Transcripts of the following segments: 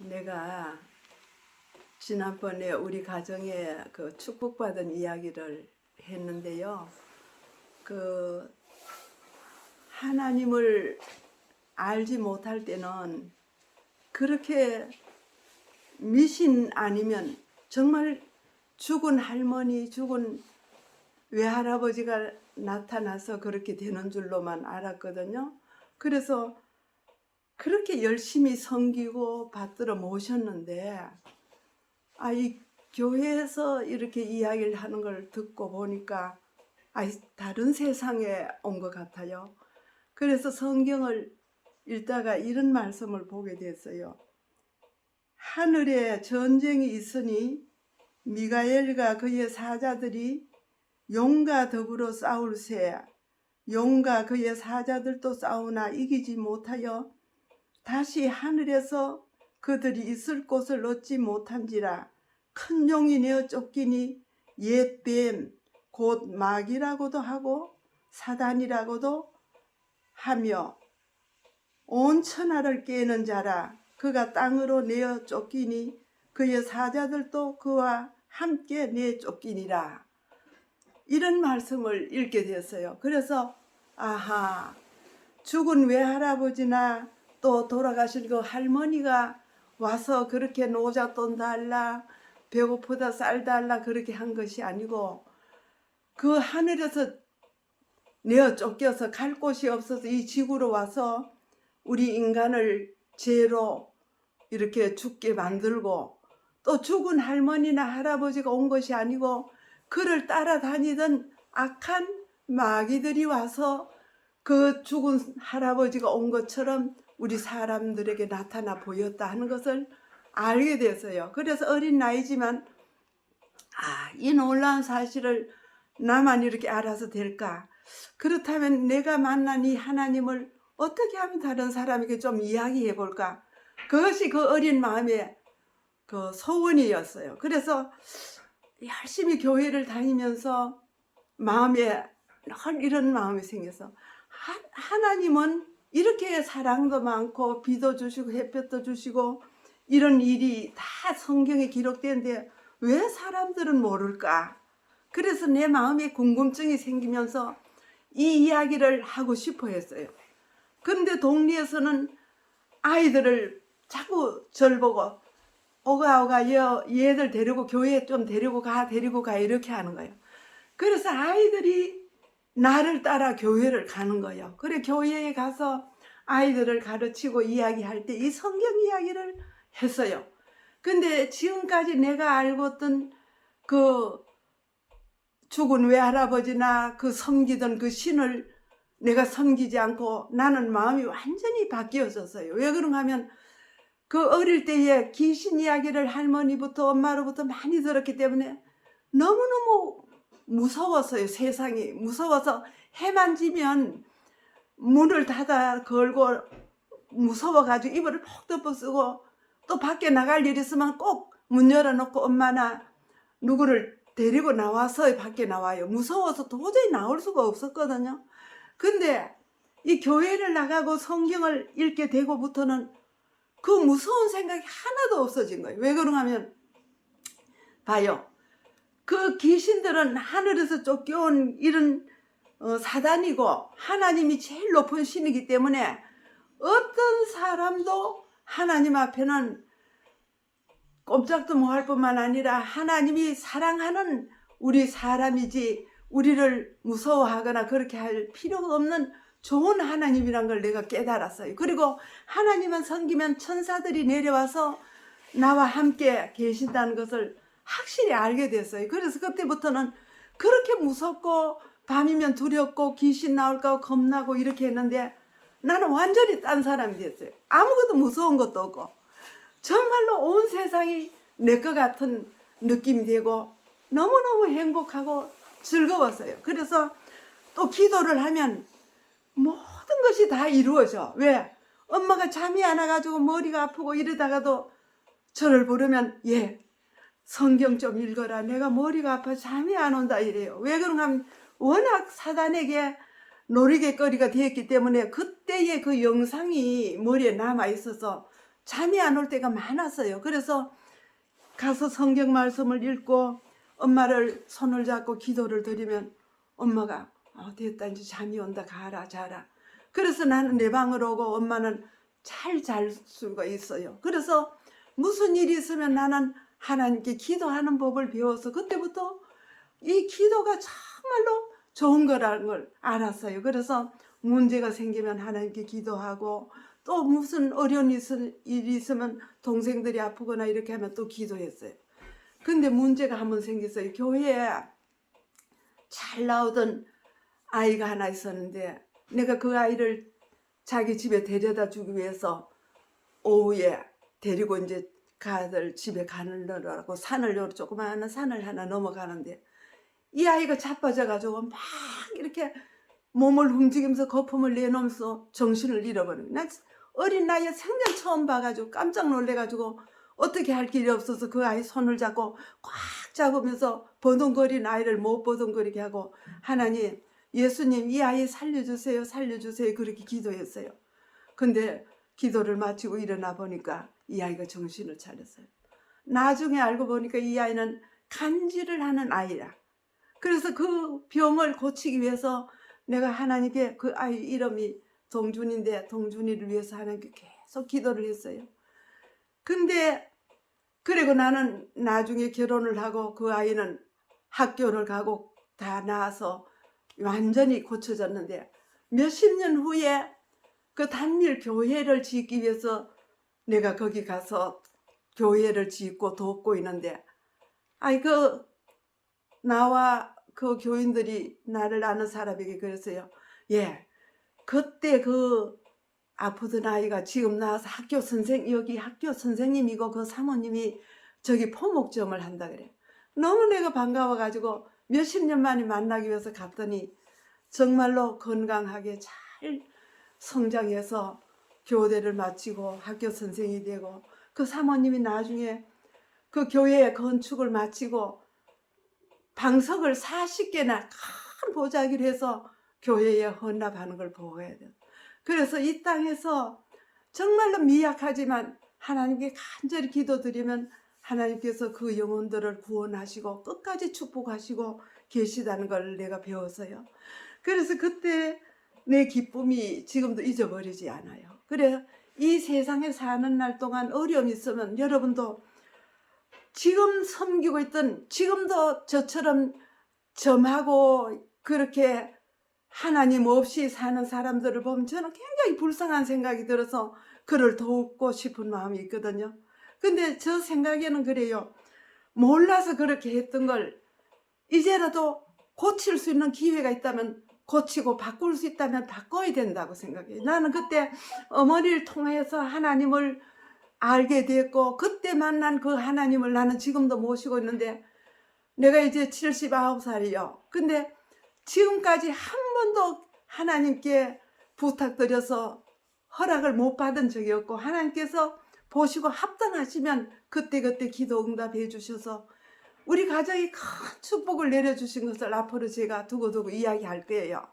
내가 지난번에 우리 가정에 그 축복받은 이야기를 했는데요. 그 하나님을 알지 못할 때는 그렇게 미신 아니면 정말 죽은 할머니, 죽은 외할아버지가 나타나서 그렇게 되는 줄로만 알았거든요. 그래서 그렇게 열심히 섬기고 받들어 모셨는데, 이 교회에서 이렇게 이야기를 하는 걸 듣고 보니까 다른 세상에 온 것 같아요. 그래서 성경을 읽다가 이런 말씀을 보게 됐어요. 하늘에 전쟁이 있으니 미가엘과 그의 사자들이 용과 더불어 싸울세. 용과 그의 사자들도 싸우나 이기지 못하여 다시 하늘에서 그들이 있을 곳을 얻지 못한지라. 큰 용이 내어 쫓기니 옛 뱀 곧 마귀라고도 하고 사단이라고도 하며 온 천하를 깨는 자라. 그가 땅으로 내어 쫓기니 그의 사자들도 그와 함께 내 쫓기니라. 이런 말씀을 읽게 됐어요. 그래서 죽은 외할아버지나 또 돌아가신 그 할머니가 와서 그렇게 노잣돈 달라, 배고프다 쌀 달라 그렇게 한 것이 아니고, 그 하늘에서 내어 쫓겨서 갈 곳이 없어서 이 지구로 와서 우리 인간을 죄로 이렇게 죽게 만들고, 또 죽은 할머니나 할아버지가 온 것이 아니고 그를 따라다니던 악한 마귀들이 와서 그 죽은 할아버지가 온 것처럼 우리 사람들에게 나타나 보였다 하는 것을 알게 됐어요. 그래서 어린 나이지만 이 놀라운 사실을 나만 이렇게 알아서 될까? 그렇다면 내가 만난 이 하나님을 어떻게 하면 다른 사람에게 좀 이야기해 볼까? 그것이 그 어린 마음의 그 소원이었어요. 그래서 열심히 교회를 다니면서 마음에 늘 이런 마음이 생겨서, 하나님은 이렇게 사랑도 많고 비도 주시고 햇볕도 주시고 이런 일이 다 성경에 기록되는데 왜 사람들은 모를까? 그래서 내 마음에 궁금증이 생기면서 이 이야기를 하고 싶어 했어요. 그런데 동리에서는 아이들을 자꾸 절 보고 오가 얘들 데리고 교회에 좀 데리고 가 이렇게 하는 거예요. 그래서 아이들이 나를 따라 교회를 가는 거예요. 그래 교회에 가서 아이들을 가르치고 이야기할 때 이 성경 이야기를 했어요. 근데 지금까지 내가 알고 있던 그 죽은 외할아버지나 그 섬기던 그 신을 내가 섬기지 않고 나는 마음이 완전히 바뀌어졌어요. 왜 그런가 하면 그 어릴 때에 귀신 이야기를 할머니부터 엄마로부터 많이 들었기 때문에 너무너무 무서웠어요. 세상이 무서워서 해만 지면 문을 닫아 걸고 무서워가지고 이불을 푹 덮어 쓰고, 또 밖에 나갈 일 있으면 꼭 문 열어놓고 엄마나 누구를 데리고 나와서 밖에 나와요. 무서워서 도저히 나올 수가 없었거든요. 근데 이 교회를 나가고 성경을 읽게 되고부터는 그 무서운 생각이 하나도 없어진 거예요. 왜 그런가 하면 봐요. 그 귀신들은 하늘에서 쫓겨온 이런 사단이고 하나님이 제일 높은 신이기 때문에 어떤 사람도 하나님 앞에는 꼼짝도 못할 뿐만 아니라 하나님이 사랑하는 우리 사람이지 우리를 무서워하거나 그렇게 할 필요가 없는 좋은 하나님이란 걸 내가 깨달았어요. 그리고 하나님만 섬기면 천사들이 내려와서 나와 함께 계신다는 것을 확실히 알게 됐어요. 그래서 그때부터는 그렇게 무섭고 밤이면 두렵고 귀신 나올까 겁나고 이렇게 했는데 나는 완전히 딴 사람이 됐어요. 아무것도 무서운 것도 없고 정말로 온 세상이 내 것 같은 느낌이 되고 너무너무 행복하고 즐거웠어요. 그래서 또 기도를 하면 모든 것이 다 이루어져. 왜? 엄마가 잠이 안 와가지고 머리가 아프고 이러다가도 저를 부르면 성경 좀 읽어라. 내가 머리가 아파 잠이 안 온다 이래요. 왜 그런가 하면 워낙 사단에게 놀이개거리가 되었기 때문에 그때의 그 영상이 머리에 남아 있어서 잠이 안 올 때가 많았어요. 그래서 가서 성경 말씀을 읽고 엄마를 손을 잡고 기도를 드리면 엄마가 됐다, 이제 잠이 온다, 가라 자라. 그래서 나는 내 방으로 오고 엄마는 잘 잘 수가 있어요. 그래서 무슨 일이 있으면 나는 하나님께 기도하는 법을 배워서 그때부터 이 기도가 정말로 좋은 거라는 걸 알았어요. 그래서 문제가 생기면 하나님께 기도하고, 또 무슨 어려운 일이 있으면 동생들이 아프거나 이렇게 하면 또 기도했어요. 근데 문제가 한번 생겼어요. 교회에 잘 나오던 아이가 하나 있었는데, 내가 그 아이를 자기 집에 데려다 주기 위해서 오후에 데리고 이제 가들 집에 가느라고 조그마한 산을 하나 넘어가는데, 이 아이가 자빠져가지고 막 이렇게 몸을 움직이면서 거품을 내놓으면서 정신을 잃어버린 거예요. 난 어린 나이에 생전 처음 봐가지고 깜짝 놀래가지고 어떻게 할 길이 없어서 그 아이 손을 잡고 꽉 잡으면서 버둥거린 아이를 못 버둥거리게 하고, 하나님, 예수님, 이 아이 살려주세요, 살려주세요, 그렇게 기도했어요. 근데 기도를 마치고 일어나 보니까 이 아이가 정신을 차렸어요. 나중에 알고 보니까 이 아이는 간질을 하는 아이라. 그래서 그 병을 고치기 위해서 내가 하나님께, 그 아이 이름이 동준인데 동준이를 위해서 하나님께 계속 기도를 했어요. 근데 그리고 나는 나중에 결혼을 하고 그 아이는 학교를 가고 다 나와서 완전히 고쳐졌는데, 몇십 년 후에 그 단일 교회를 짓기 위해서 내가 거기 가서 교회를 짓고 돕고 있는데, 나와 그 교인들이 나를 아는 사람에게 그랬어요. 예, 그때 그 아프던 아이가 지금 나와서 여기 학교 선생님이고 그 사모님이 저기 포목점을 한다 그래. 너무 내가 반가워가지고 몇십 년 만에 만나기 위해서 갔더니 정말로 건강하게 잘 성장해서 교대를 마치고 학교 선생이 되고, 그 사모님이 나중에 그 교회 건축을 마치고 방석을 40개나 큰 보자기를 해서 교회에 헌납하는 걸 보아야 돼요. 그래서 이 땅에서 정말로 미약하지만 하나님께 간절히 기도드리면 하나님께서 그 영혼들을 구원하시고 끝까지 축복하시고 계시다는 걸 내가 배웠어요. 그래서 그때 내 기쁨이 지금도 잊어버리지 않아요. 그래, 이 세상에 사는 날 동안 어려움이 있으면 여러분도 지금 섬기고 있던, 지금도 저처럼 점하고 그렇게 하나님 없이 사는 사람들을 보면 저는 굉장히 불쌍한 생각이 들어서 그를 돕고 싶은 마음이 있거든요. 근데 저 생각에는 그래요. 몰라서 그렇게 했던 걸 이제라도 고칠 수 있는 기회가 있다면 고치고 바꿀 수 있다면 바꿔야 된다고 생각해요. 나는 그때 어머니를 통해서 하나님을 알게 됐고, 그때 만난 그 하나님을 나는 지금도 모시고 있는데, 내가 이제 79살이요. 근데 지금까지 한 번도 하나님께 부탁드려서 허락을 못 받은 적이 없고, 하나님께서 보시고 합당하시면 그때그때 기도 응답해 주셔서 우리 가정이 큰 축복을 내려주신 것을 앞으로 제가 두고두고 이야기할 거예요.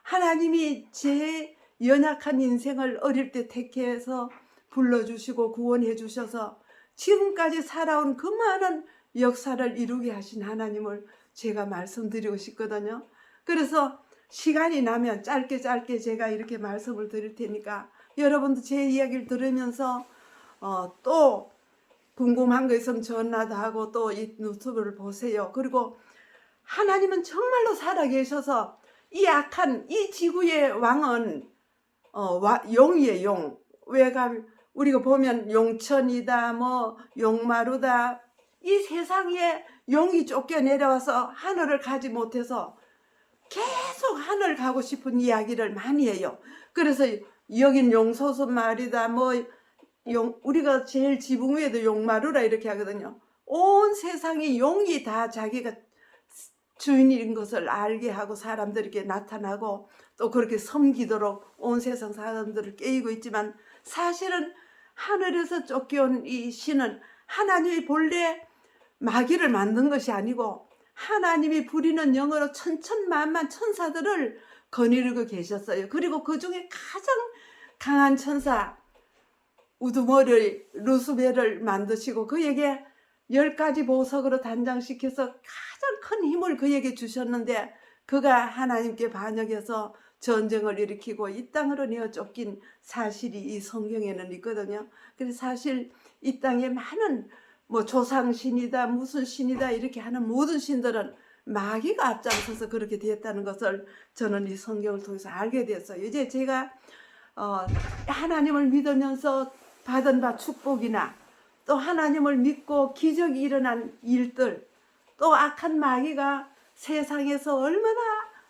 하나님이 제 연약한 인생을 어릴 때 택해서 불러주시고 구원해 주셔서 지금까지 살아온 그 많은 역사를 이루게 하신 하나님을 제가 말씀드리고 싶거든요. 그래서 시간이 나면 짧게 제가 이렇게 말씀을 드릴 테니까 여러분도 제 이야기를 들으면서 또 궁금한 거 있으면 전화도 하고 또 이 유튜브를 보세요. 그리고 하나님은 정말로 살아계셔서 이 악한 이 지구의 왕은 용이에요. 용. 우리가 보면 용천이다, 뭐 용마루다, 이 세상에 용이 쫓겨내려와서 하늘을 가지 못해서 계속 하늘 가고 싶은 이야기를 많이 해요. 그래서 여긴 용소수 말이다, 우리가 제일 지붕 위에도 용마루라 이렇게 하거든요. 온 세상이 용이 다 자기가 주인인 것을 알게 하고 사람들에게 나타나고 또 그렇게 섬기도록 온 세상 사람들을 깨이고 있지만, 사실은 하늘에서 쫓겨온 이 신은 하나님이 본래 마귀를 만든 것이 아니고 하나님이 부리는 영으로 천천만만 천사들을 거느리고 계셨어요. 그리고 그 중에 가장 강한 천사, 우두머리를 루스벨을 만드시고 그에게 10가지 보석으로 단장시켜서 가장 큰 힘을 그에게 주셨는데 그가 하나님께 반역해서 전쟁을 일으키고 이 땅으로 내어 쫓긴 사실이 이 성경에는 있거든요. 그래서 사실 이 땅에 많은 뭐 조상신이다 무슨 신이다 이렇게 하는 모든 신들은 마귀가 앞장서서 그렇게 됐다는 것을 저는 이 성경을 통해서 알게 됐어요. 이제 제가 하나님을 믿으면서 받은 바 축복이나 또 하나님을 믿고 기적이 일어난 일들, 또 악한 마귀가 세상에서 얼마나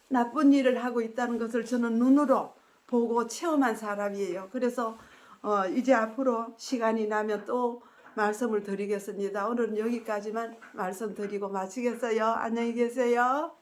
나쁜 일을 하고 있다는 것을 저는 눈으로 보고 체험한 사람이에요. 그래서 이제 앞으로 시간이 나면 또 말씀을 드리겠습니다. 오늘은 여기까지만 말씀드리고 마치겠어요. 안녕히 계세요.